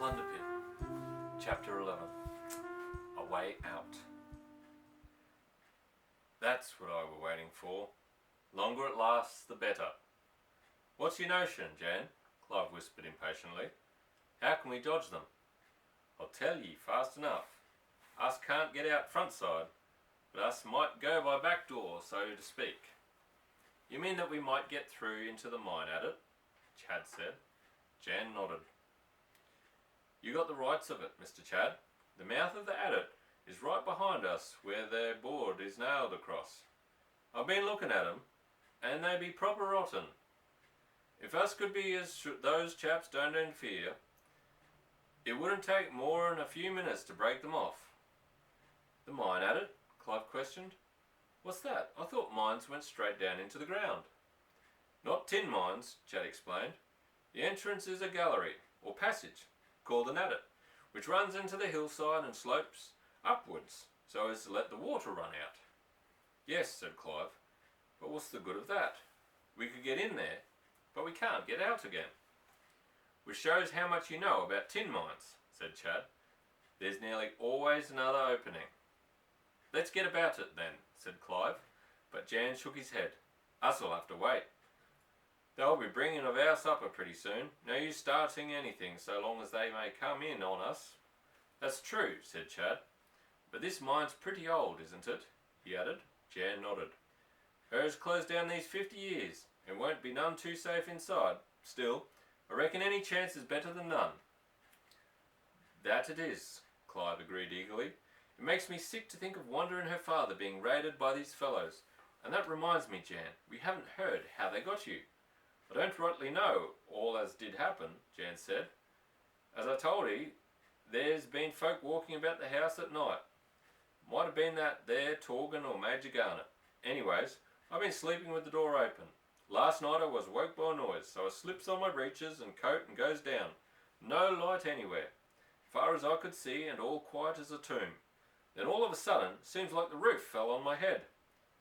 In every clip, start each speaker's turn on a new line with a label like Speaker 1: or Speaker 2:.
Speaker 1: Plunder Pit, Chapter 11, A Way Out. That's what I were waiting for. Longer it lasts, the better. What's your notion, Jan? Clive whispered impatiently. How can we dodge them? I'll tell ye fast enough. Us can't get out front side, but us might go by back door, so to speak. You mean that we might get through into the mine at it? Chad said. Jan nodded. You got the rights of it, Mr. Chad. The mouth of the adit is right behind us where their board is nailed across. I've been looking at 'em, and they be proper rotten. If us could be as those chaps don't interfere, it wouldn't take more'n a few minutes to break them off. The mine adit? Clive questioned. What's that? I thought mines went straight down into the ground. Not tin mines, Chad explained. The entrance is a gallery, or passage, called an adit, which runs into the hillside and slopes upwards so as to let the water run out. Yes, said Clive, but what's the good of that? We could get in there, but we can't get out again. Which shows how much you know about tin mines, said Chad. There's nearly always another opening. Let's get about it then, said Clive, but Jan shook his head. Us'll have to wait. They'll be bringing of our supper pretty soon. No use starting anything so long as they may come in on us. That's true, said Chad. But this mine's pretty old, isn't it? He added. Jan nodded. Hers closed down these 50 years, and won't be none too safe inside. Still, I reckon any chance is better than none. That it is, Clive agreed eagerly. It makes me sick to think of Wanda and her father being raided by these fellows. And that reminds me, Jan, we haven't heard how they got you. I don't rightly know all as did happen, Jan said. As I told ye, there's been folk walking about the house at night. Might have been that there Torgan or Major Garnet. Anyways, I've been sleeping with the door open. Last night I was woke by a noise, so I slips on my breeches and coat and goes down. No light anywhere. Far as I could see and all quiet as a tomb. Then all of a sudden, seems like the roof fell on my head.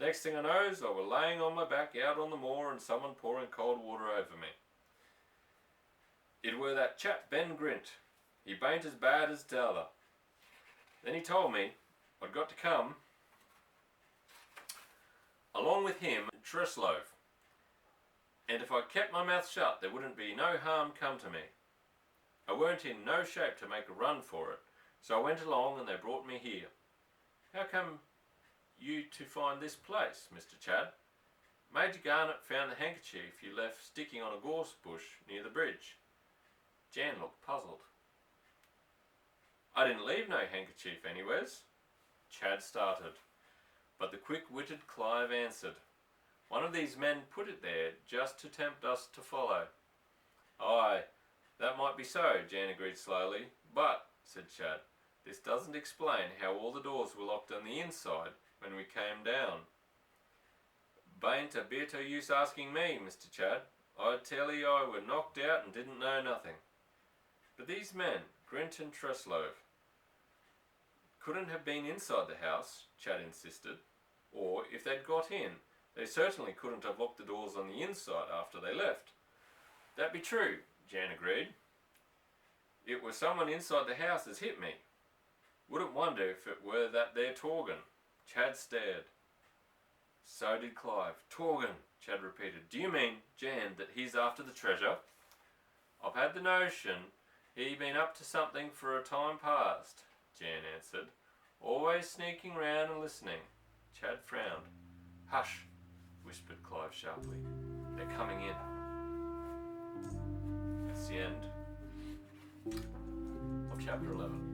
Speaker 1: Next thing I knows, I were laying on my back out on the moor and someone pouring cold water over me. It were that chap Ben Grint. He bain't as bad as t'other. Then he told me I'd got to come along with him and Treslove, and if I kept my mouth shut there wouldn't be no harm come to me. I weren't in no shape to make a run for it, so I went along and they brought me here. How come you to find this place, Mr. Chad? Major Garnet found the handkerchief you left sticking on a gorse bush near the bridge. Jan looked puzzled. I didn't leave no handkerchief anywheres. Chad started, but the quick-witted Clive answered. One of these men put it there just to tempt us to follow. Aye, that might be so, Jan agreed slowly, but, said Chad, this doesn't explain how all the doors were locked on the inside when we came down. Bain't a bit o' use asking me, Mr. Chad. I tell ye I were knocked out and didn't know nothing. But these men, Grint and Treslove, couldn't have been inside the house, Chad insisted. Or, if they'd got in, they certainly couldn't have locked the doors on the inside after they left. That be true, Jan agreed. It was someone inside the house as hit me. Wouldn't wonder if it were that there Torgan. Chad stared. So did Clive. Torgan, Chad repeated. Do you mean, Jan, that he's after the treasure? I've had the notion he been up to something for a time past, Jan answered. Always sneaking round and listening. Chad frowned. Hush, whispered Clive sharply. They're coming in. That's the end of chapter 11.